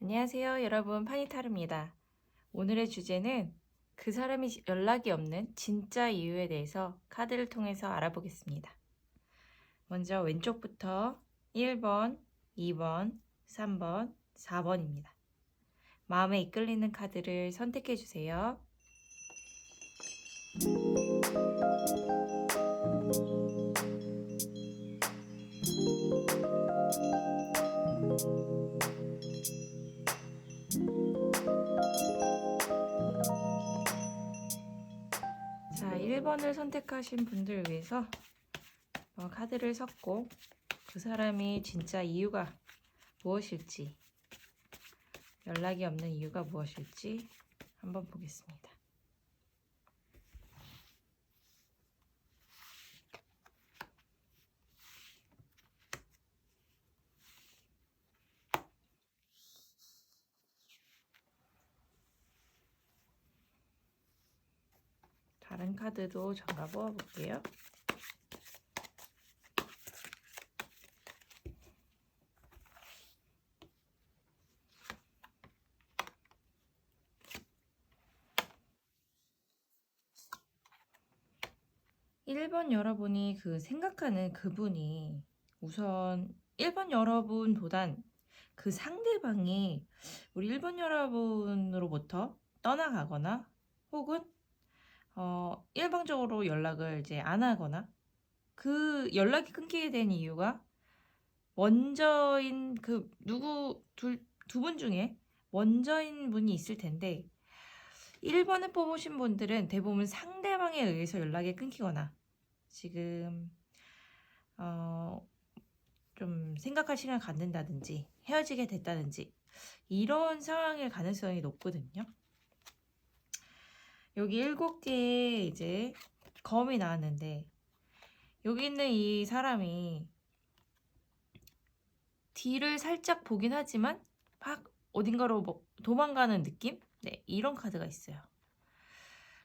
안녕하세요, 여러분. 파니타르입니다. 오늘의 주제는 그 사람이 연락이 없는 진짜 이유에 대해서 카드를 통해서 알아보겠습니다. 먼저 왼쪽부터 1번, 2번, 3번, 4번입니다. 마음에 이끌리는 카드를 선택해 주세요. 자, 1번을 선택하신 분들 위해서 카드를 섞고 그 사람이 진짜 이유가 무엇일지, 연락이 없는 이유가 무엇일지 한번 보겠습니다. 다른 카드도 잠가 뽑아볼게요. 일 번 여러분이 생각하는 그분이 우선 1번 여러분보단 그 상대방이 우리 1번 여러분으로부터 떠나가거나 혹은 일방적으로 연락을 이제 안 하거나 그 연락이 끊기게 된 이유가 먼저인 두 분 중에 먼저인 분이 있을 텐데 1번을 뽑으신 분들은 대부분 상대방에 의해서 연락이 끊기거나 지금 좀 생각할 시간을 갖는다든지 헤어지게 됐다든지 이런 상황일 가능성이 높거든요. 여기 7개의 이제 검이 나왔는데 여기 있는 이 사람이 뒤를 살짝 보긴 하지만 막 어딘가로 뭐 도망가는 느낌? 네, 이런 카드가 있어요.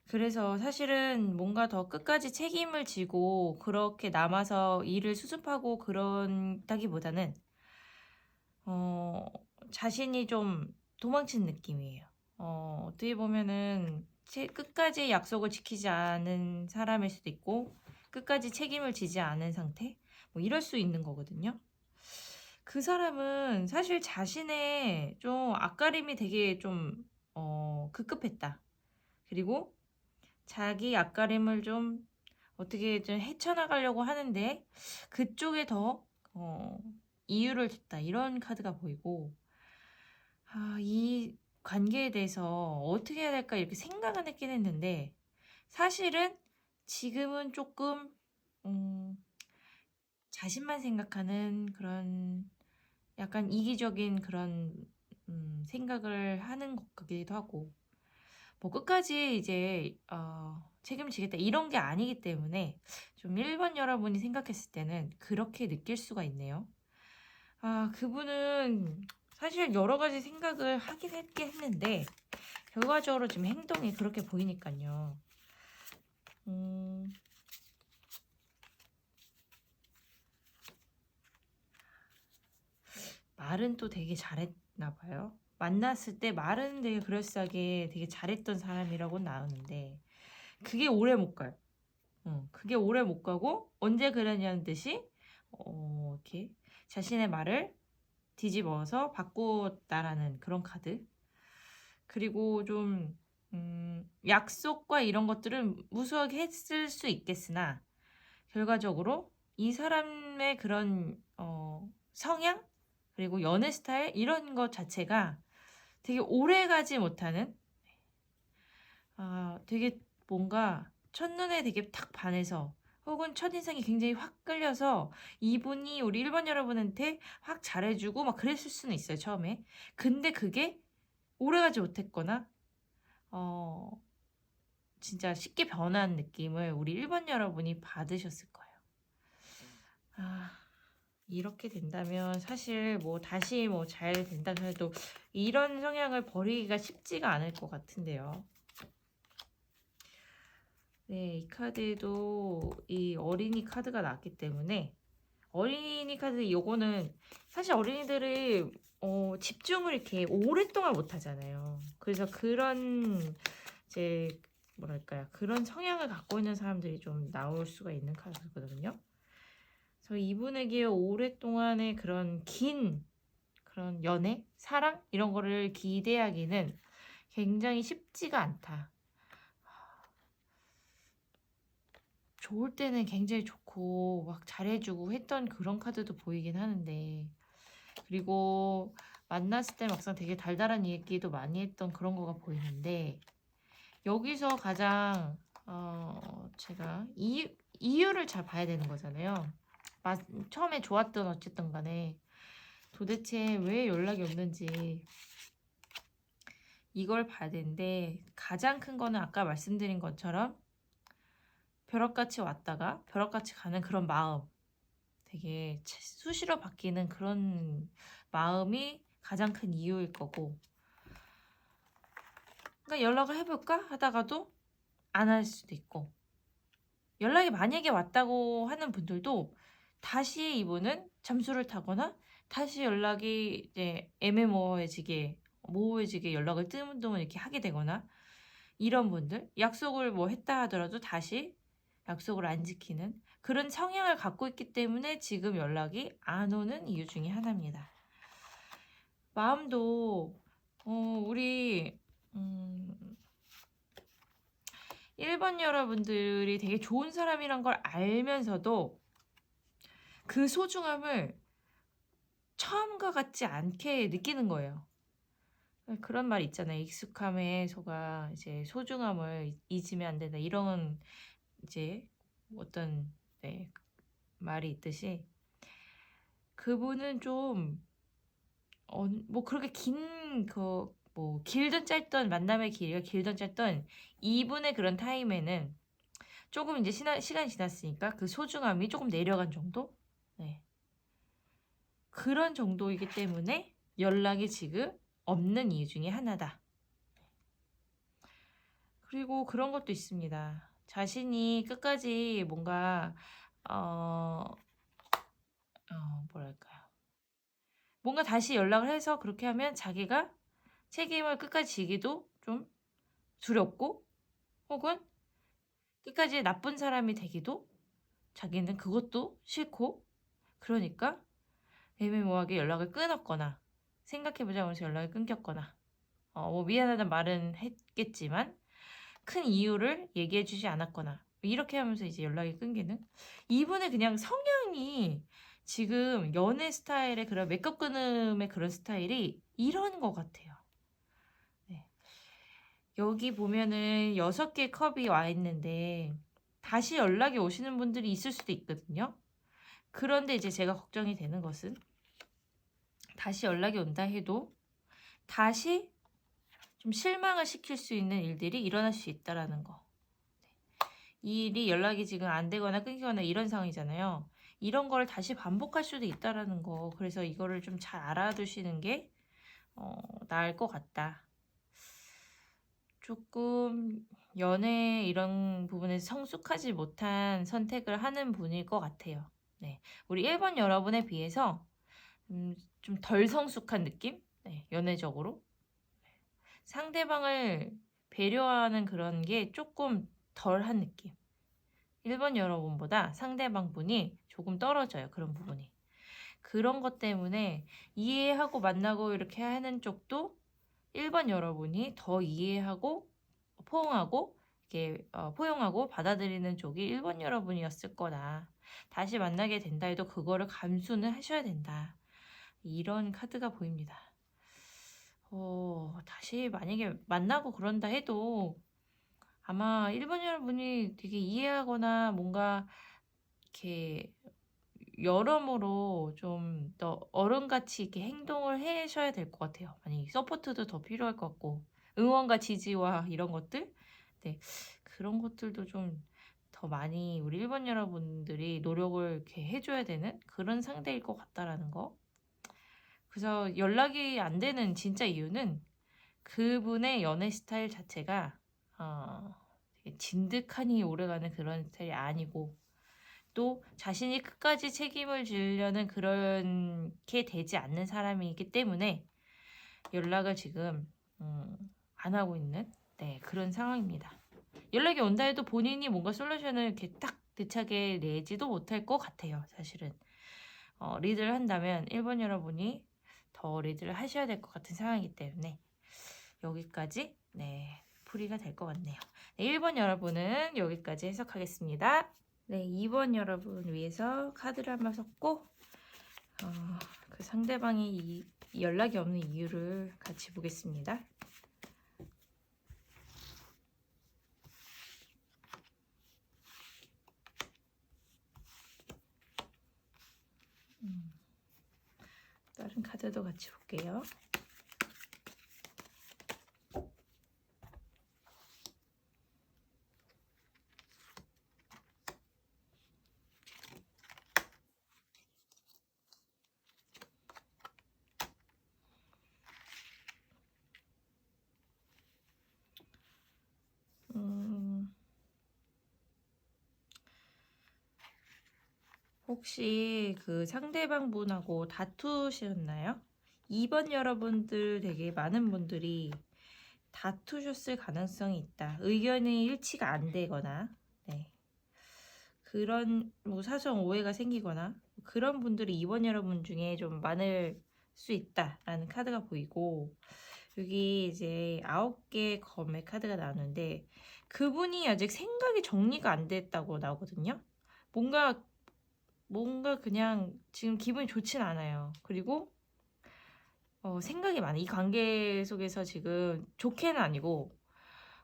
그래서 사실은 뭔가 더 끝까지 책임을 지고 그렇게 남아서 일을 수습하고 그런다기보다는 자신이 좀 도망친 느낌이에요. 어떻게 보면은 끝까지 약속을 지키지 않은 사람일 수도 있고 끝까지 책임을 지지 않은 상태? 뭐 이럴 수 있는 거거든요. 그 사람은 사실 자신의 좀 앞가림이 되게 좀 급급했다. 그리고 자기 앞가림을 좀 어떻게 좀 헤쳐나가려고 하는데 그쪽에 더 이유를 줬다. 이런 카드가 보이고 이 관계에 대해서 어떻게 해야 될까 이렇게 생각은 했긴 했는데 사실은 지금은 조금 자신만 생각하는 그런 약간 이기적인 그런 생각을 하는 것 같기도 하고 뭐 끝까지 이제 책임지겠다 이런 게 아니기 때문에 좀 1번 여러분이 생각했을 때는 그렇게 느낄 수가 있네요. 그분은 사실 여러 가지 생각을 하긴 했는데 결과적으로 지금 행동이 그렇게 보이니까요. 말은 또 되게 잘했나 봐요. 만났을 때 말은 되게 그럴싸하게 되게 잘했던 사람이라고 나오는데 그게 오래 못 가요. 그게 오래 못 가고 언제 그랬냐는 듯이 이렇게 자신의 말을 뒤집어서 바꿨다라는 그런 카드. 그리고 좀 약속과 이런 것들은 무수하게 했을 수 있겠으나 결과적으로 이 사람의 그런 성향 그리고 연애 스타일 이런 것 자체가 되게 오래 가지 못하는 되게 뭔가 첫눈에 되게 탁 반해서 혹은 첫인상이 굉장히 확 끌려서 이분이 우리 1번 여러분한테 확 잘해주고 막 그랬을 수는 있어요, 처음에. 근데 그게 오래가지 못했거나, 진짜 쉽게 변한 느낌을 우리 1번 여러분이 받으셨을 거예요. 이렇게 된다면 사실 뭐 다시 뭐 잘 된다고 해도 이런 성향을 버리기가 쉽지가 않을 것 같은데요. 네, 이 카드도 이 어린이 카드가 나왔기 때문에 어린이 카드 요거는 사실 어린이들이 집중을 이렇게 오랫동안 못 하잖아요. 그래서 그런 이제 뭐랄까요? 그런 성향을 갖고 있는 사람들이 좀 나올 수가 있는 카드거든요. 그래서 이분에게 오랫동안의 그런 긴 그런 연애, 사랑 이런 거를 기대하기는 굉장히 쉽지가 않다. 좋을 때는 굉장히 좋고 막 잘해주고 했던 그런 카드도 보이긴 하는데, 그리고 만났을 때 막상 되게 달달한 얘기도 많이 했던 그런 거가 보이는데, 여기서 가장 제가 이유를 잘 봐야 되는 거잖아요. 처음에 좋았던 어쨌든 간에 도대체 왜 연락이 없는지 이걸 봐야 되는데, 가장 큰 거는 아까 말씀드린 것처럼 벼락같이 왔다가 벼락같이 가는 그런 마음, 되게 수시로 바뀌는 그런 마음이 가장 큰 이유일 거고, 그러니까 연락을 해볼까 하다가도 안 할 수도 있고, 연락이 만약에 왔다고 하는 분들도 다시 이분은 잠수를 타거나 다시 연락이 이제 모호해지게 연락을 뜨문뜨문 이렇게 하게 되거나, 이런 분들 약속을 뭐 했다 하더라도 다시 약속을 안 지키는 그런 성향을 갖고 있기 때문에 지금 연락이 안 오는 이유 중에 하나입니다. 마음도 우리 1번 여러분들이 되게 좋은 사람이란 걸 알면서도 그 소중함을 처음과 같지 않게 느끼는 거예요. 그런 말 있잖아요. 익숙함에 속아 이제 소중함을 잊으면 안 된다. 이런 이제 어떤 네, 말이 있듯이, 그분은 좀 뭐 그렇게 뭐 길든 짧든 만남의 길이가 길든 짧든 이분의 그런 타임에는 조금 이제 시간이 지났으니까 그 소중함이 조금 내려간 정도? 네. 그런 정도이기 때문에 연락이 지금 없는 이유 중에 하나다. 그리고 그런 것도 있습니다. 자신이 끝까지 뭔가 어, 뭐랄까요? 뭔가 다시 연락을 해서 그렇게 하면 자기가 책임을 끝까지 지기도 좀 두렵고, 혹은 끝까지 나쁜 사람이 되기도 자기는 그것도 싫고, 그러니까 애매모호하게 연락을 끊었거나, 생각해보자 하면서 연락이 끊겼거나, 뭐 미안하다는 말은 했겠지만 큰 이유를 얘기해주지 않았거나, 이렇게 하면서 이제 연락이 끊기는, 이분의 그냥 성향이 지금 연애 스타일의 그런 맥업 끊음의 그런 스타일이 이런 것 같아요. 네. 여기 보면은 6개 컵이 와 있는데 다시 연락이 오시는 분들이 있을 수도 있거든요. 그런데 이제 제가 걱정이 되는 것은, 다시 연락이 온다 해도 다시 좀 실망을 시킬 수 있는 일들이 일어날 수 있다라는 거. 이 일이 연락이 지금 안 되거나 끊기거나 이런 상황이잖아요. 이런 걸 다시 반복할 수도 있다라는 거. 그래서 이거를 좀 잘 알아두시는 게 나을 것 같다. 조금 연애 이런 부분에서 성숙하지 못한 선택을 하는 분일 것 같아요. 네. 우리 1번 여러분에 비해서 좀 덜 성숙한 느낌? 네, 연애적으로. 상대방을 배려하는 그런 게 조금 덜한 느낌. 1번 여러분보다 상대방 분이 조금 떨어져요. 그런 부분이. 그런 것 때문에 이해하고 만나고 이렇게 하는 쪽도 1번 여러분이 더 이해하고 포용하고 이렇게 포용하고 받아들이는 쪽이 1번 여러분이었을 거다. 다시 만나게 된다 해도 그거를 감수는 하셔야 된다. 이런 카드가 보입니다. 다시 만약에 만나고 그런다 해도 아마 1번 여러분이 되게 이해하거나 뭔가 이렇게 여러모로 좀 더 어른같이 이렇게 행동을 해셔야 될 것 같아요. 많이 서포트도 더 필요할 것 같고, 응원과 지지와 이런 것들, 네, 그런 것들도 좀 더 많이 우리 1번 여러분들이 노력을 이렇게 해줘야 되는 그런 상대일 것 같다라는 거. 그래서 연락이 안 되는 진짜 이유는 그분의 연애 스타일 자체가 되게 진득하니 오래가는 그런 스타일이 아니고, 또 자신이 끝까지 책임을 지려는 그렇게 되지 않는 사람이기 때문에 연락을 지금 안 하고 있는 그런 상황입니다. 연락이 온다 해도 본인이 뭔가 솔루션을 이렇게 딱 대차게 내지도 못할 것 같아요. 사실은 리드를 한다면 1번 여러분이 더 리드를 하셔야 될 것 같은 상황이기 때문에 여기까지 풀이가 될 것 같네요. 1번 여러분은 여기까지 해석하겠습니다. 2번 여러분 위해서 카드를 한번 섞고 그 상대방이 연락이 없는 이유를 같이 보겠습니다. 다른 카드도 같이 볼게요. 혹시 그 상대방 분하고 다투셨나요? 2번 여러분들 되게 많은 분들이 다투셨을 가능성이 있다. 의견이 일치가 안 되거나 그런 사소한 오해가 생기거나 그런 분들이 2번 여러분 중에 좀 많을 수 있다라는 카드가 보이고, 여기 이제 9개 검의 카드가 나오는데 그분이 아직 생각이 정리가 안 됐다고 나오거든요. 뭔가 그냥 지금 기분이 좋진 않아요. 그리고 생각이 많아. 이 관계 속에서 지금 좋게는 아니고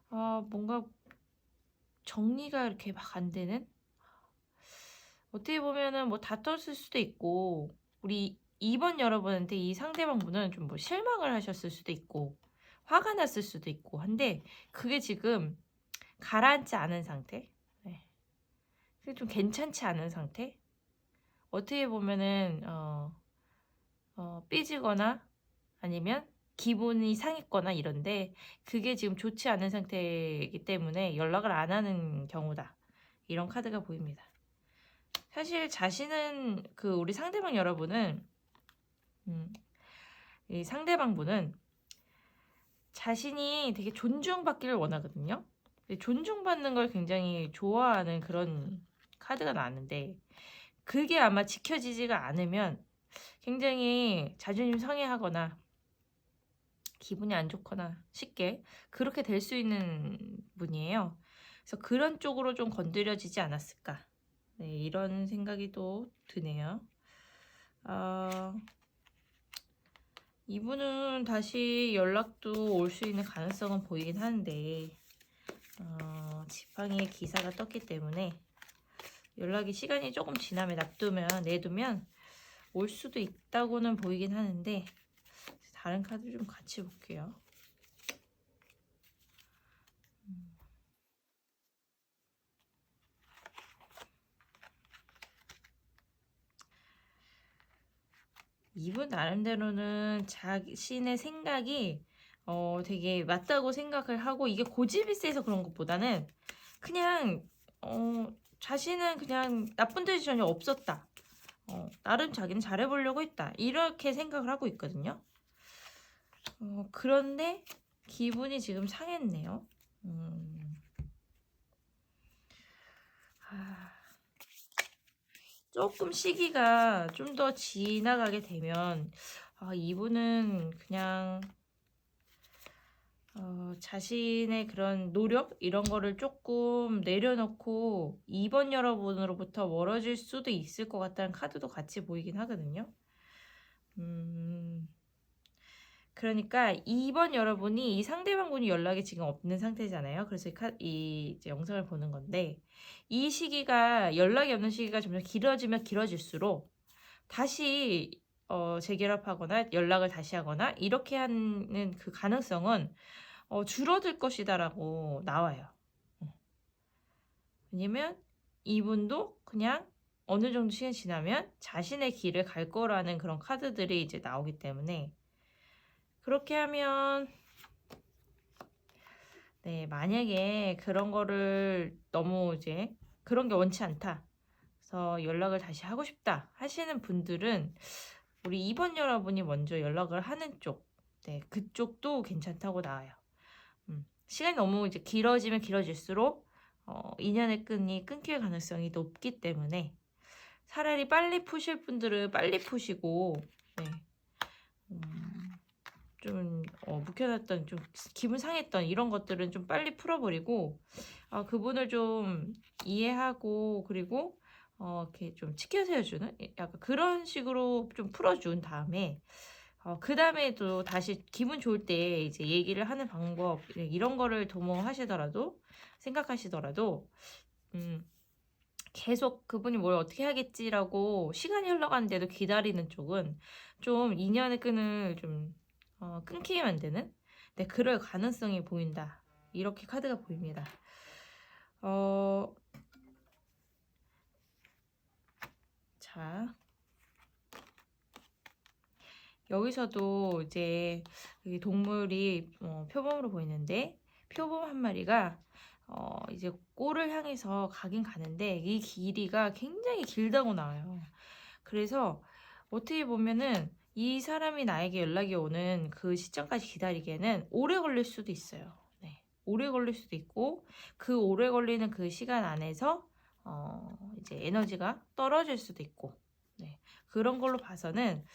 뭔가 정리가 이렇게 막 안 되는, 어떻게 보면은 뭐 다퉜을 수도 있고, 우리 2번 여러분한테 이 상대방 분은 좀 뭐 실망을 하셨을 수도 있고 화가 났을 수도 있고 한데, 그게 지금 가라앉지 않은 상태, 그게 좀 괜찮지 않은 상태, 어떻게 보면은 삐지거나 아니면 기분이 상했거나 이런데, 그게 지금 좋지 않은 상태이기 때문에 연락을 안 하는 경우다, 이런 카드가 보입니다. 사실 자신은 우리 상대방 여러분은 이 상대방분은 자신이 되게 존중받기를 원하거든요. 존중받는 걸 굉장히 좋아하는 그런 카드가 나왔는데, 그게 아마 지켜지지가 않으면 굉장히 자존심 상해하거나 기분이 안 좋거나 쉽게 그렇게 될 수 있는 분이에요. 그래서 그런 쪽으로 좀 건드려지지 않았을까, 이런 생각이 또 드네요. 이분은 다시 연락도 올 수 있는 가능성은 보이긴 하는데 지팡이의 기사가 떴기 때문에 연락이 시간이 조금 지나면 내두면 올 수도 있다고는 보이긴 하는데, 다른 카드 좀 같이 볼게요. 이분 나름대로는 자신의 생각이 되게 맞다고 생각을 하고, 이게 고집이 세서 그런 것보다는 그냥 자신은 그냥 나쁜 뜻이 전혀 없었다, 나름 자기는 잘해보려고 했다, 이렇게 생각을 하고 있거든요. 그런데 기분이 지금 상했네요. 조금 시기가 좀 더 지나가게 되면 이분은 그냥 자신의 그런 노력 이런 거를 조금 내려놓고 2번 여러분으로부터 멀어질 수도 있을 것 같다는 카드도 같이 보이긴 하거든요. 그러니까 2번 여러분이 이 상대방분이 연락이 지금 없는 상태잖아요. 그래서 이제 영상을 보는 건데, 이 시기가, 연락이 없는 시기가 점점 길어지면 길어질수록 다시 재결합하거나 연락을 다시 하거나 이렇게 하는 그 가능성은 줄어들 것이다라고 나와요. 왜냐면 이분도 그냥 어느 정도 시간이 지나면 자신의 길을 갈 거라는 그런 카드들이 이제 나오기 때문에, 그렇게 하면 만약에 그런 거를 너무 이제 그런 게 원치 않다, 그래서 연락을 다시 하고 싶다 하시는 분들은 우리 2번 여러분이 먼저 연락을 하는 쪽, 네, 그쪽도 괜찮다고 나와요. 시간이 너무 이제 길어지면 길어질수록 인연의 끈이 끊길 가능성이 높기 때문에 차라리 빨리 푸실 분들은 빨리 푸시고, 네, 좀 묵혀놨던 좀 기분 상했던 이런 것들은 좀 빨리 풀어버리고 그분을 좀 이해하고 그리고 이렇게 좀 치켜세워주는 약간 그런 식으로 좀 풀어준 다음에 그 다음에 또 다시 기분 좋을 때 이제 얘기를 하는 방법 이런 거를 도모하시더라도 생각하시더라도 계속 그분이 뭘 어떻게 하겠지라고 시간이 흘러가는데도 기다리는 쪽은 좀 인연의 끈을 좀 끊기게 만드는 그럴 가능성이 보인다. 이렇게 카드가 보입니다. 자, 여기서도 이제 동물이 표범으로 보이는데 표범 한 마리가 이제 꼴을 향해서 가긴 가는데 이 길이가 굉장히 길다고 나와요. 그래서 어떻게 보면은 이 사람이 나에게 연락이 오는 그 시점까지 기다리기에는 오래 걸릴 수도 있어요. 네, 오래 걸릴 수도 있고 그 오래 걸리는 그 시간 안에서 이제 에너지가 떨어질 수도 있고 네, 그런 걸로 봐서는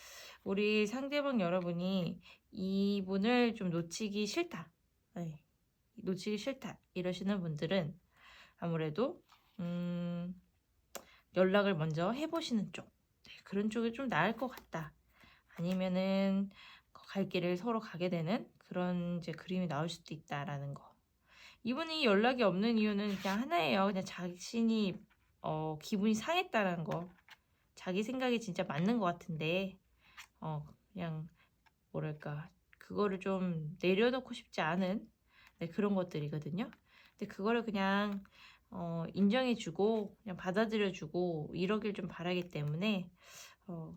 우리 상대방 여러분이 이분을 좀 놓치기 싫다. 네, 놓치기 싫다 이러시는 분들은 아무래도 연락을 먼저 해보시는 쪽 그런 쪽이 좀 나을 것 같다. 아니면은 갈 길을 서로 가게 되는 그런 이제 그림이 나올 수도 있다라는 거. 이분이 연락이 없는 이유는 그냥 하나예요. 그냥 자신이 기분이 상했다라는 거. 자기 생각이 진짜 맞는 것 같은데 그냥 뭐랄까 그거를 좀 내려놓고 싶지 않은 그런 것들이거든요. 근데 그거를 그냥 인정해주고 그냥 받아들여주고 이러길 좀 바라기 때문에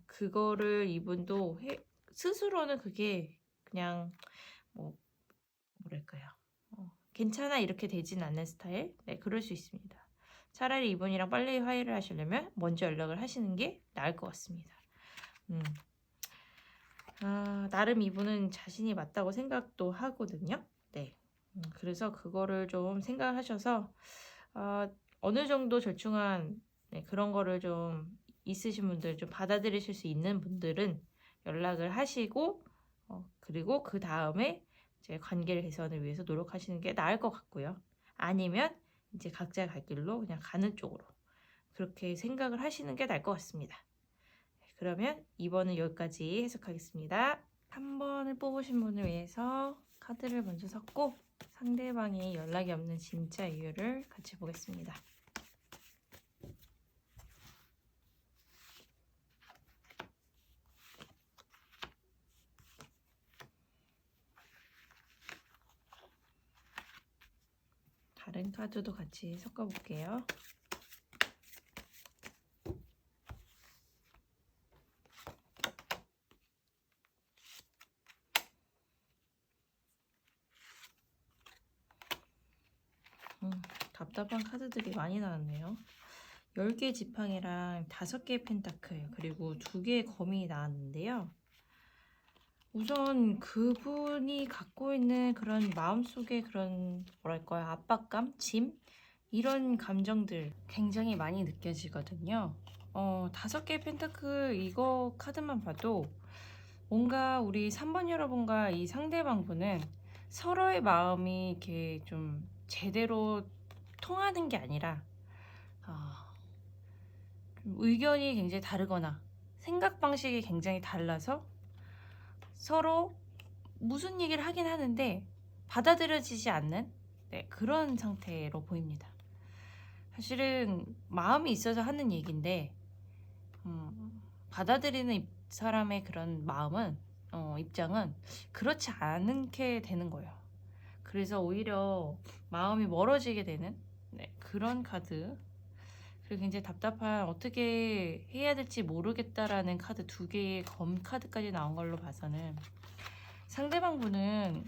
그거를 이분도 스스로는 그게 그냥 뭐랄까요 괜찮아 이렇게 되진 않는 스타일. 네, 그럴 수 있습니다. 차라리 이분이랑 빨리 화해를 하시려면 먼저 연락을 하시는 게 나을 것 같습니다. 나름 이분은 자신이 맞다고 생각도 하거든요. 네. 그래서 그거를 좀 생각하셔서 어느 정도 절충한 그런 거를 좀 있으신 분들, 좀 받아들이실 수 있는 분들은 연락을 하시고 그리고 그 다음에 이제 관계를 개선을 위해서 노력하시는 게 나을 것 같고요. 아니면 이제 각자 갈 길로 그냥 가는 쪽으로 그렇게 생각을 하시는 게 나을 것 같습니다. 그러면 2번은 여기까지 해석하겠습니다. 3번을 뽑으신 분을 위해서 카드를 먼저 섞고 상대방이 연락이 없는 진짜 이유를 같이 보겠습니다. 다른 카드도 같이 섞어볼게요. 답답한 카드들이 많이 나왔네요. 10개의 지팡이랑 5개의 펜타클 그리고 2개의 검이 나왔는데요. 우선 그분이 갖고 있는 그런 마음속에 그런 뭐랄까요 압박감, 짐 이런 감정들 굉장히 많이 느껴지거든요. 5개의 펜타클 이거 카드만 봐도 뭔가 우리 3번 여러분과 이 상대방분은 서로의 마음이 이렇게 좀 제대로 통하는 게 아니라 의견이 굉장히 다르거나 생각 방식이 굉장히 달라서 서로 무슨 얘기를 하긴 하는데 받아들여지지 않는 그런 상태로 보입니다. 사실은 마음이 있어서 하는 얘기인데 받아들이는 사람의 그런 마음은 입장은 그렇지 않게 되는 거예요. 그래서 오히려 마음이 멀어지게 되는 그런 카드. 그리고 굉장히 답답한 어떻게 해야 될지 모르겠다라는 카드 2개의 검 카드까지 나온 걸로 봐서는 상대방 분은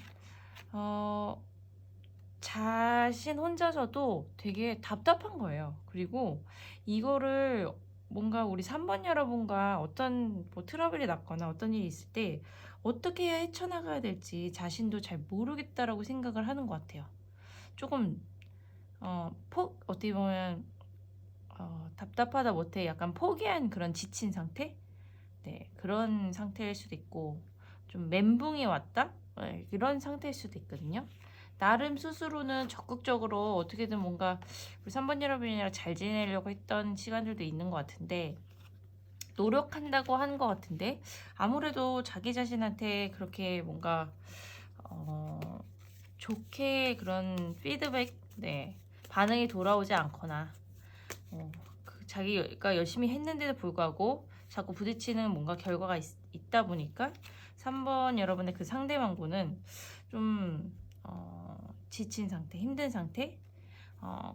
자신 혼자서도 되게 답답한 거예요. 그리고 이거를 뭔가 우리 3번 여러분과 어떤 뭐 트러블이 났거나 어떤 일이 있을 때 어떻게 해야 헤쳐나가야 될지 자신도 잘 모르겠다라고 생각을 하는 것 같아요. 조금 어떻게 보면 답답하다 못해 약간 포기한 그런 지친 상태? 네, 그런 상태일 수도 있고 좀 멘붕이 왔다? 네, 이런 상태일 수도 있거든요. 나름 스스로는 적극적으로 어떻게든 뭔가 우리 3번 여러분이랑 잘 지내려고 했던 시간들도 있는 것 같은데 노력한다고 하는 것 같은데 아무래도 자기 자신한테 그렇게 뭔가 좋게 그런 피드백, 네, 반응이 돌아오지 않거나 자기가 열심히 했는데도 불구하고 자꾸 부딪히는 뭔가 결과가 있다 보니까 3번 여러분의 그 상대방분은 좀 지친 상태, 힘든 상태.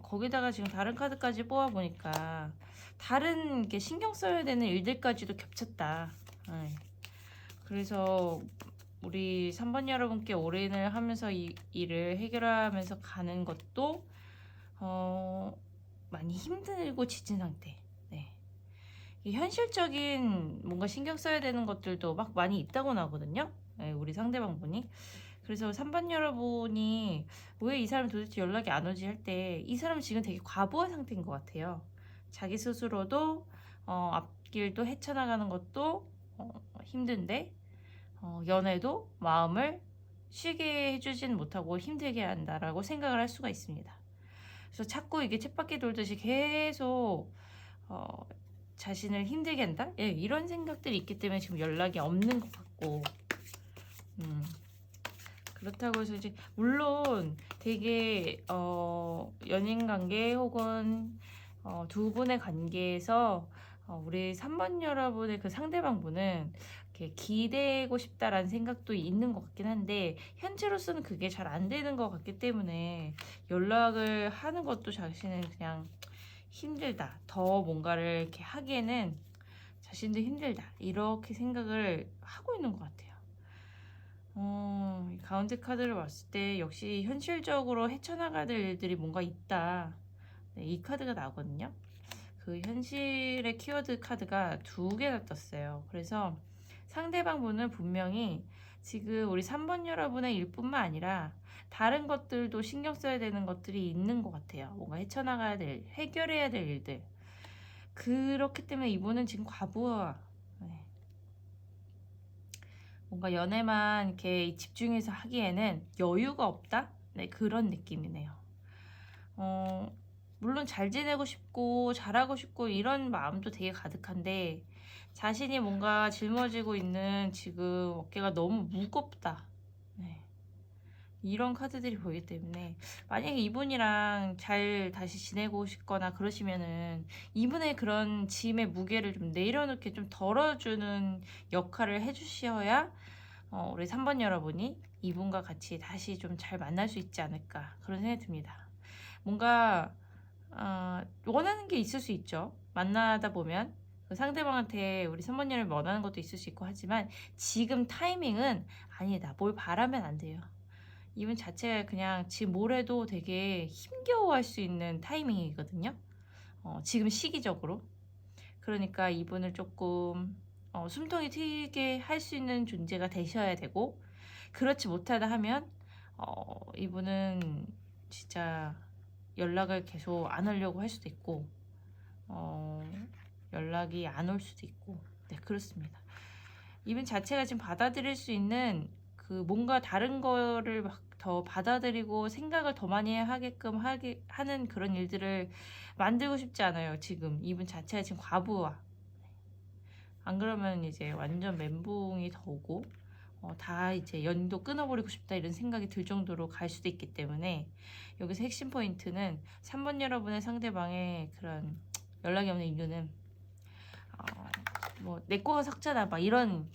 거기다가 지금 다른 카드까지 뽑아보니까 다른 게 신경 써야 되는 일들까지도 겹쳤다. 네. 그래서 우리 3번 여러분께 올인을 하면서 이 일을 해결하면서 가는 것도 많이 힘들고 지친 상태. 네. 이 현실적인 뭔가 신경 써야 되는 것들도 막 많이 있다고 나거든요. 네, 우리 상대방분이. 그래서 3번 여러분이 왜 이 사람 도대체 연락이 안 오지 할 때 이 사람은 지금 되게 과부한 상태인 것 같아요. 자기 스스로도 앞길도 헤쳐나가는 것도 힘든데 연애도 마음을 쉬게 해주진 못하고 힘들게 한다라고 생각을 할 수가 있습니다. 그래서 자꾸 이게 쳇바퀴 돌듯이 계속 자신을 힘들게 한다? 예, 이런 생각들이 있기 때문에 지금 연락이 없는 것 같고 그렇다고 해서 이제 물론 되게 연인 관계 혹은 두 분의 관계에서 우리 3번 여러분의 그 상대방분은 이렇게 기대고 싶다라는 생각도 있는 것 같긴 한데 현재로서는 그게 잘 안 되는 것 같기 때문에 연락을 하는 것도 자신은 그냥 힘들다. 더 뭔가를 이렇게 하기에는 자신도 힘들다. 이렇게 생각을 하고 있는 것 같아요. 이 가운데 카드를 봤을 때 역시 현실적으로 헤쳐나가야 될 일들이 뭔가 있다. 네, 이 카드가 나거든요. 그 현실의 키워드 카드가 두 개나 떴어요. 그래서 상대방 분은 분명히 지금 우리 3번 여러분의 일뿐만 아니라 다른 것들도 신경 써야 되는 것들이 있는 것 같아요. 뭔가 헤쳐나가야 될, 해결해야 될 일들. 그렇기 때문에 이분은 지금 과부하. 네. 뭔가 연애만 이렇게 집중해서 하기에는 여유가 없다? 네, 그런 느낌이네요. 물론 잘 지내고 싶고 잘하고 싶고 이런 마음도 되게 가득한데 자신이 뭔가 짊어지고 있는 지금 어깨가 너무 무겁다. 네. 이런 카드들이 보이기 때문에 만약에 이분이랑 잘 다시 지내고 싶거나 그러시면은 이분의 그런 짐의 무게를 좀 내려놓게 좀 덜어주는 역할을 해주셔야 우리 3번 여러분이 이분과 같이 다시 좀 잘 만날 수 있지 않을까 그런 생각이 듭니다. 뭔가 원하는 게 있을 수 있죠. 만나다 보면 그 상대방한테 우리 3번 여러분이 원하는 것도 있을 수 있고 하지만 지금 타이밍은 아니다. 뭘 바라면 안 돼요. 이분 자체가 그냥 지금 뭘 해도 되게 힘겨워할 수 있는 타이밍이거든요. 지금 시기적으로. 그러니까 이분을 조금 숨통이 트이게 할 수 있는 존재가 되셔야 되고 그렇지 못하다 하면 이분은 진짜 연락을 계속 안 하려고 할 수도 있고 연락이 안 올 수도 있고 네 그렇습니다. 이분 자체가 지금 받아들일 수 있는 그 뭔가 다른 거를 막 더 받아들이고 생각을 더 많이 하게끔 하는 그런 일들을 만들고 싶지 않아요. 지금 이분 자체가 지금 과부하. 안 그러면 이제 완전 멘붕이 더 오고 다 이제 연도 끊어버리고 싶다 이런 생각이 들 정도로 갈 수도 있기 때문에 여기서 핵심 포인트는 3번 여러분의 상대방의 그런 연락이 없는 이유는 뭐 내 거가 삭제다 막 이런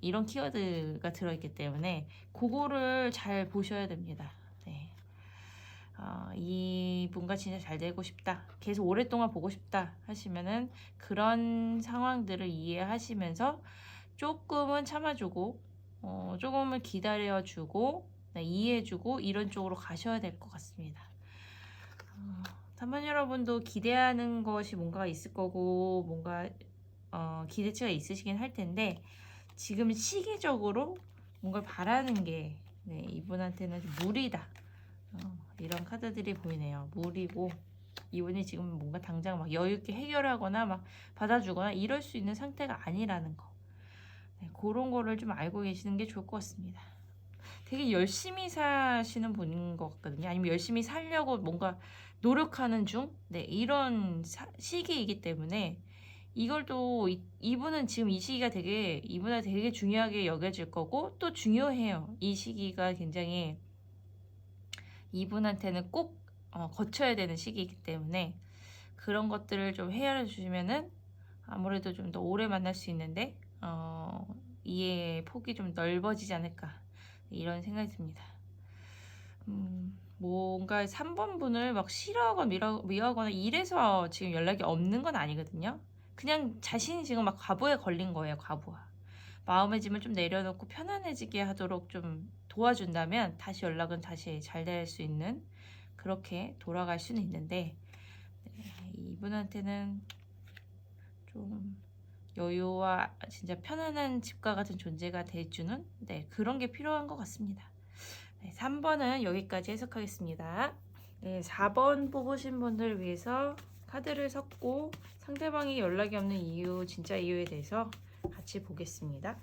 이런 키워드가 들어있기 때문에 그거를 잘 보셔야 됩니다. 네. 이분과 진짜 잘 되고 싶다 계속 오랫동안 보고 싶다 하시면은 그런 상황들을 이해하시면서 조금은 참아주고 조금은 기다려주고 네, 이해해주고 이런 쪽으로 가셔야 될 것 같습니다. 3번 여러분도 기대하는 것이 뭔가가 있을 거고 뭔가 기대치가 있으시긴 할 텐데 지금 시기적으로 뭔가를 바라는 게 네, 이분한테는 좀 무리다. 이런 카드들이 보이네요. 무리고 이분이 지금 뭔가 당장 막 여유있게 해결하거나 막 받아주거나 이럴 수 있는 상태가 아니라는 거. 네, 그런 거를 좀 알고 계시는 게 좋을 것 같습니다. 되게 열심히 사시는 분인 것 같거든요. 아니면 열심히 살려고 뭔가 노력하는 중? 네, 이런 시기이기 때문에 이걸 또 이분은 지금 이 시기가 되게 이분한테 되게 중요하게 여겨질 거고 또 중요해요. 이 시기가 굉장히 이분한테는 꼭 거쳐야 되는 시기이기 때문에 그런 것들을 좀 헤아려 주시면은 아무래도 좀 더 오래 만날 수 있는데 이해의 폭이 좀 넓어지지 않을까 이런 생각이 듭니다. 뭔가 3번 분을 막 싫어하거나 미워하거나 이래서 지금 연락이 없는 건 아니거든요. 그냥 자신이 지금 막 과부에 걸린 거예요. 과부하. 마음의 짐을 좀 내려놓고 편안해지게 하도록 좀 도와준다면 다시 연락은 다시 잘 될 수 있는 그렇게 돌아갈 수는 있는데 네, 이분한테는 좀 여유와 진짜 편안한 집과 같은 존재가 돼주는 네, 그런 게 필요한 것 같습니다. 네, 3번은 여기까지 해석하겠습니다. 네, 4번 뽑으신 분들 위해서 카드를 섞고 상대방이 연락이 없는 이유, 진짜 이유에 대해서 같이 보겠습니다.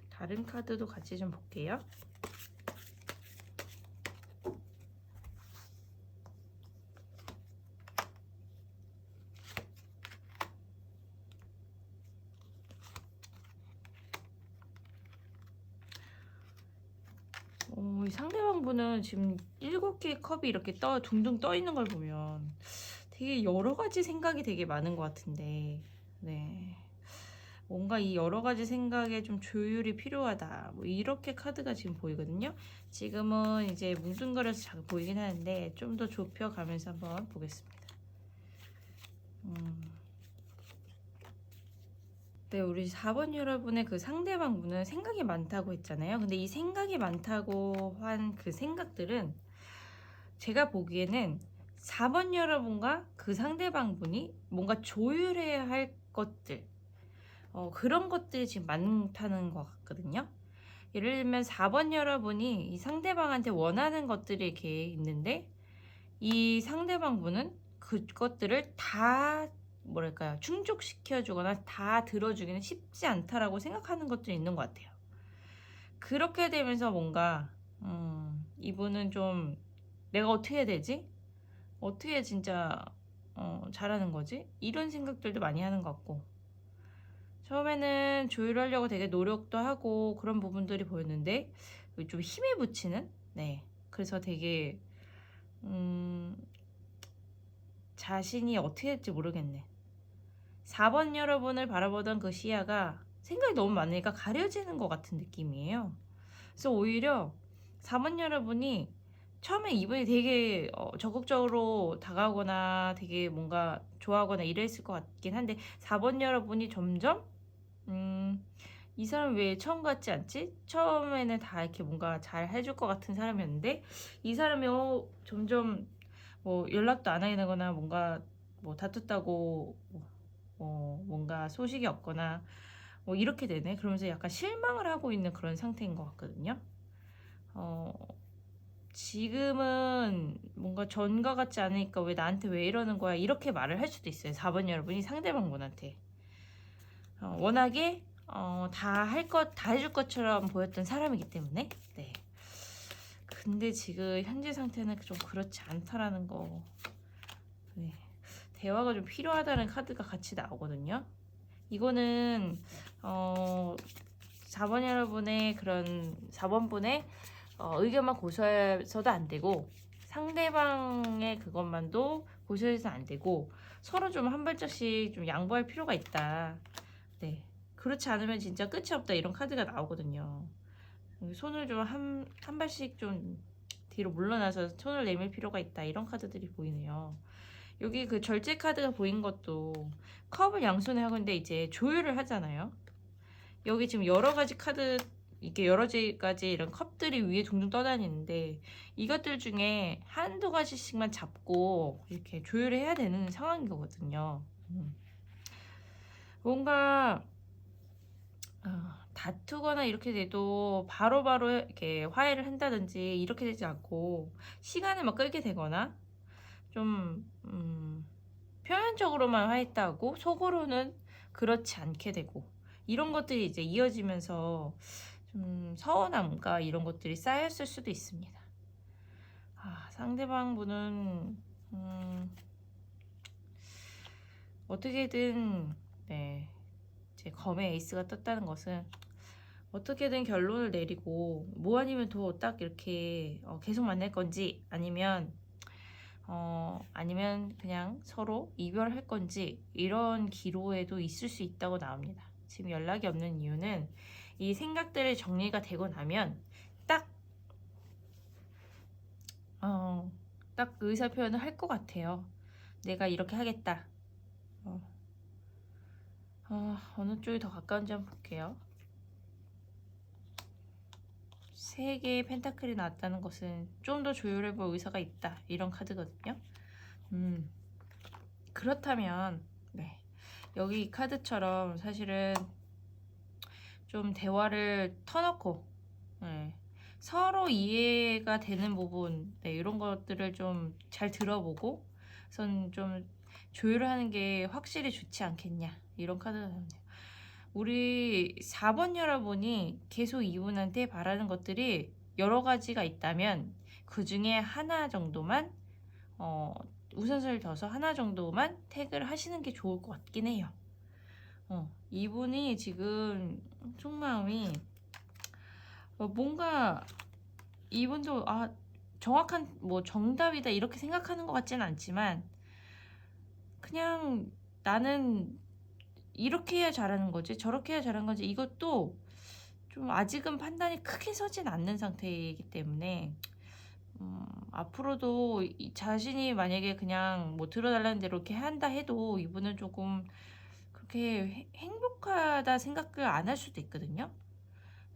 다른 카드도 같이 좀 볼게요. 이 상대방 분은 지금 7개의 컵이 이렇게 둥둥 떠 있는 걸 보면 되게 여러 가지 생각이 되게 많은 것 같은데, 네. 뭔가 이 여러 가지 생각에 좀 조율이 필요하다. 뭐 이렇게 카드가 지금 보이거든요. 지금은 이제 뭉뚱그려서 잘 보이긴 하는데 좀 더 좁혀가면서 한번 보겠습니다. 네, 우리 4번 여러분의 그 상대방 분은 생각이 많다고 했잖아요. 근데 이 생각이 많다고 한 그 생각들은 제가 보기에는 4번 여러분과 그 상대방 분이 뭔가 조율해야 할 것들, 그런 것들이 지금 많다는 것 같거든요. 예를 들면 4번 여러분이 이 상대방한테 원하는 것들이 이렇게 있는데 이 상대방 분은 그것들을 다 뭐랄까요 충족시켜주거나 다 들어주기는 쉽지 않다라고 생각하는 것들이 있는 것 같아요. 그렇게 되면서 뭔가 이분은 좀 내가 어떻게 해야 되지? 어떻게 진짜 잘하는 거지? 이런 생각들도 많이 하는 것 같고 처음에는 조율하려고 되게 노력도 하고 그런 부분들이 보였는데 좀 힘에 부치는 네 그래서 되게 자신이 어떻게 될지 모르겠네. 4번 여러분을 바라보던 그 시야가 생각이 너무 많으니까 가려지는 것 같은 느낌이에요. 그래서 오히려 4번 여러분이 처음에 이분이 되게 적극적으로 다가오거나 되게 뭔가 좋아하거나 이랬을 것 같긴 한데 4번 여러분이 점점 이 사람 왜 처음 같지 않지? 처음에는 다 이렇게 뭔가 잘 해줄 것 같은 사람이었는데 이 사람이 점점 뭐 연락도 안 하게 되거나 뭔가 뭐 다퉜다고 뭔가 소식이 없거나 뭐 이렇게 되네. 그러면서 약간 실망을 하고 있는 그런 상태인 것 같거든요. 지금은 뭔가 전과 같지 않으니까 왜 나한테 왜 이러는 거야 이렇게 말을 할 수도 있어요. 4번 여러분이 상대방 분한테 워낙에 다 해줄 것처럼 보였던 사람이기 때문에 네. 근데 지금 현재 상태는 좀 그렇지 않다라는 거 네. 대화가 좀 필요하다는 카드가 같이 나오거든요. 이거는 4번 여러분의 그런 4번 분의 의견만 고수해서도 안 되고 상대방의 그것만도 고수해서 안 되고 서로 좀 한 발짝씩 좀 양보할 필요가 있다. 네. 그렇지 않으면 진짜 끝이 없다 이런 카드가 나오거든요. 손을 좀 한 발씩 좀 뒤로 물러나서 손을 내밀 필요가 있다 이런 카드들이 보이네요. 여기 그 절제 카드가 보인 것도 컵을 양손에 하고 있는데 이제 조율을 하잖아요. 여기 지금 여러 가지 카드, 이게 여러 가지 이런 컵들이 위에 둥둥 떠다니는데 이것들 중에 한두 가지씩만 잡고 이렇게 조율을 해야 되는 상황인 거거든요. 뭔가 다투거나 이렇게 돼도 바로바로 이렇게 화해를 한다든지 이렇게 되지 않고 시간을 막 끌게 되거나 좀 표면적으로만 화했다고 속으로는 그렇지 않게 되고 이런 것들이 이제 이어지면서 좀 서운함과 이런 것들이 쌓였을 수도 있습니다. 상대방 분은 어떻게든 네, 이제 검의 에이스가 떴다는 것은 어떻게든 결론을 내리고 뭐 아니면 더 딱 이렇게 계속 만날 건지 아니면 그냥 서로 이별할 건지 이런 기로에도 있을 수 있다고 나옵니다. 지금 연락이 없는 이유는 이 생각들이 정리가 되고 나면 딱 의사 표현을 할 것 같아요. 내가 이렇게 하겠다. 어느 쪽이 더 가까운지 한번 볼게요. 3개의 펜타클이 나왔다는 것은 좀 더 조율해볼 의사가 있다. 이런 카드거든요. 그렇다면 네, 여기 이 카드처럼 사실은 좀 대화를 터놓고 네, 서로 이해가 되는 부분 이런 것들을 좀 잘 들어보고 선 좀 조율을 하는 게 확실히 좋지 않겠냐 이런 카드가 나오네요. 우리 4번 여러분이 계속 이분한테 바라는 것들이 여러 가지가 있다면 그 중에 하나 정도만 우선순위를 둬서 하나 정도만 태그를 하시는 게 좋을 것 같긴 해요. 이분이 지금 속마음이 뭔가 이분도 정확한 뭐 정답이다 이렇게 생각하는 것 같지는 않지만 그냥 나는 이렇게 해야 잘하는 거지 저렇게 해야 잘하는 거지 이것도 좀 아직은 판단이 크게 서진 않는 상태이기 때문에 앞으로도 자신이 만약에 그냥 뭐 들어달라는 대로 이렇게 한다 해도 이분은 조금 그렇게 행복하다 생각을 안 할 수도 있거든요.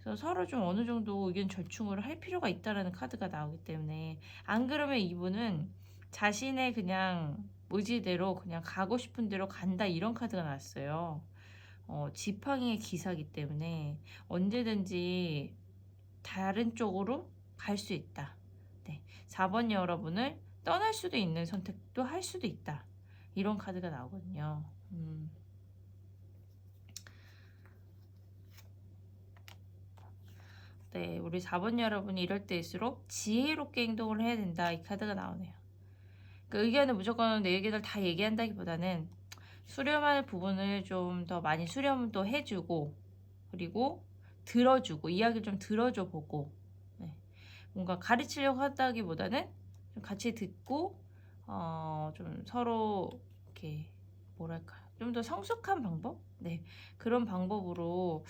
그래서 서로 좀 어느 정도 의견 절충을 할 필요가 있다라는 카드가 나오기 때문에 안 그러면 이분은 자신의 그냥 의지대로 그냥 가고 싶은 대로 간다 이런 카드가 나왔어요. 지팡이의 기사기 때문에 언제든지 다른 쪽으로 갈 수 있다. 네, 4번 여러분을 떠날 수도 있는 선택도 할 수도 있다. 이런 카드가 나오거든요. 네, 우리 4번 여러분이 이럴 때일수록 지혜롭게 행동을 해야 된다. 이 카드가 나오네요. 그 의견을 무조건 내 의견을 다 얘기한다기보다는 수렴할 부분을 좀 더 많이 수렴도 해주고 그리고 들어주고 이야기를 좀 들어줘 보고 네. 뭔가 가르치려고 한다기보다는 좀 같이 듣고 좀 서로 이렇게 뭐랄까 좀 더 성숙한 방법? 네 그런 방법으로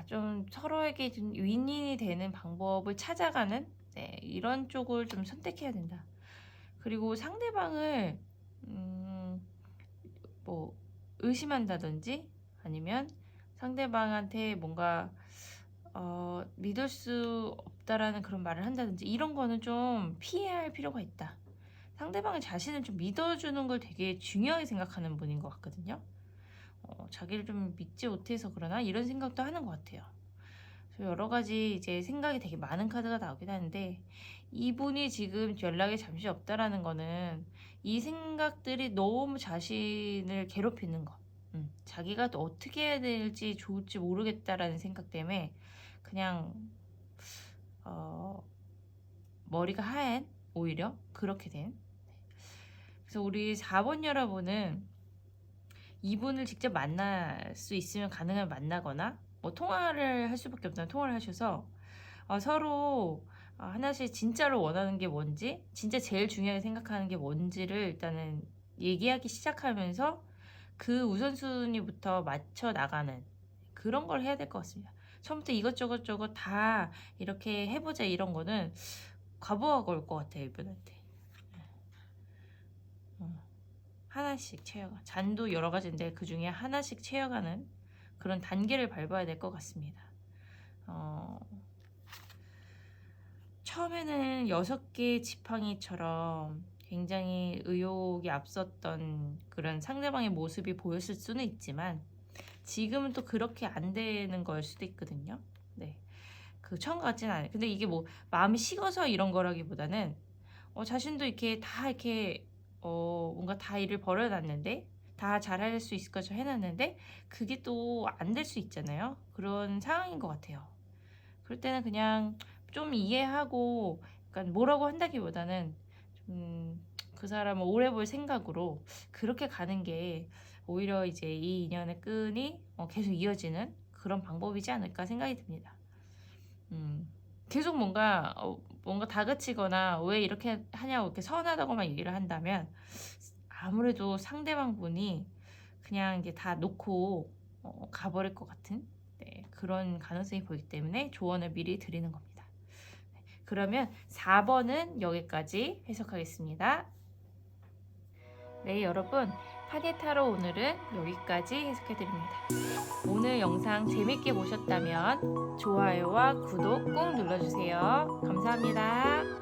좀 서로에게 좀 윈윈이 되는 방법을 찾아가는 네, 이런 쪽을 좀 선택해야 된다. 그리고 상대방을 뭐 의심한다든지 아니면 상대방한테 뭔가 믿을 수 없다라는 그런 말을 한다든지 이런 거는 좀 피해야 할 필요가 있다. 상대방의 자신을 좀 믿어주는 걸 되게 중요하게 생각하는 분인 것 같거든요. 자기를 좀 믿지 못해서 그러나 이런 생각도 하는 것 같아요. 그래서 여러 가지 이제 생각이 되게 많은 카드가 나오긴 하는데 이분이 지금 연락이 잠시 없다라는 거는 이 생각들이 너무 자신을 괴롭히는 거. 자기가 또 어떻게 해야 될지 좋을지 모르겠다라는 생각 때문에 그냥 머리가 하얀 오히려 그렇게 된. 그래서 우리 4번 여러분은 이분을 직접 만날 수 있으면 가능하면 만나거나 뭐 통화를 할 수밖에 없다면 통화를 하셔서 서로 하나씩 진짜로 원하는 게 뭔지 진짜 제일 중요하게 생각하는 게 뭔지를 일단은 얘기하기 시작하면서 그 우선순위부터 맞춰 나가는 그런 걸 해야 될 것 같습니다. 처음부터 이것저것 다 이렇게 해보자 이런 거는 과부하가 올 것 같아요 이분한테. 하나씩 채워가. 잔도 여러 가지인데 그 중에 하나씩 채워가는 그런 단계를 밟아야 될 것 같습니다. 처음에는 6개 지팡이처럼 굉장히 의욕이 앞섰던 그런 상대방의 모습이 보였을 수는 있지만 지금은 또 그렇게 안 되는 걸 수도 있거든요. 네. 그 처음 같지는 않아요. 근데 이게 뭐 마음이 식어서 이런 거라기보다는 자신도 이렇게 다 이렇게 뭔가 다 일을 벌여놨는데 다 잘할 수 있을 것처럼 해놨는데 그게 또 안 될 수 있잖아요. 그런 상황인 것 같아요. 그럴 때는 그냥 좀 이해하고 약간 뭐라고 한다기보다는 그 사람을 오래 볼 생각으로 그렇게 가는 게 오히려 이제 이 인연의 끈이 계속 이어지는 그런 방법이지 않을까 생각이 듭니다. 계속 뭔가 다그치거나 왜 이렇게 하냐고 이렇게 서운하다고만 얘기를 한다면 아무래도 상대방 분이 그냥 이게 다 놓고 가버릴 것 같은 그런 가능성이 보이기 때문에 조언을 미리 드리는 겁니다. 그러면 4번은 여기까지 해석하겠습니다. 네, 여러분. 파네타로 오늘은 여기까지 해석해드립니다. 오늘 영상 재밌게 보셨다면 좋아요와 구독 꼭 눌러주세요. 감사합니다.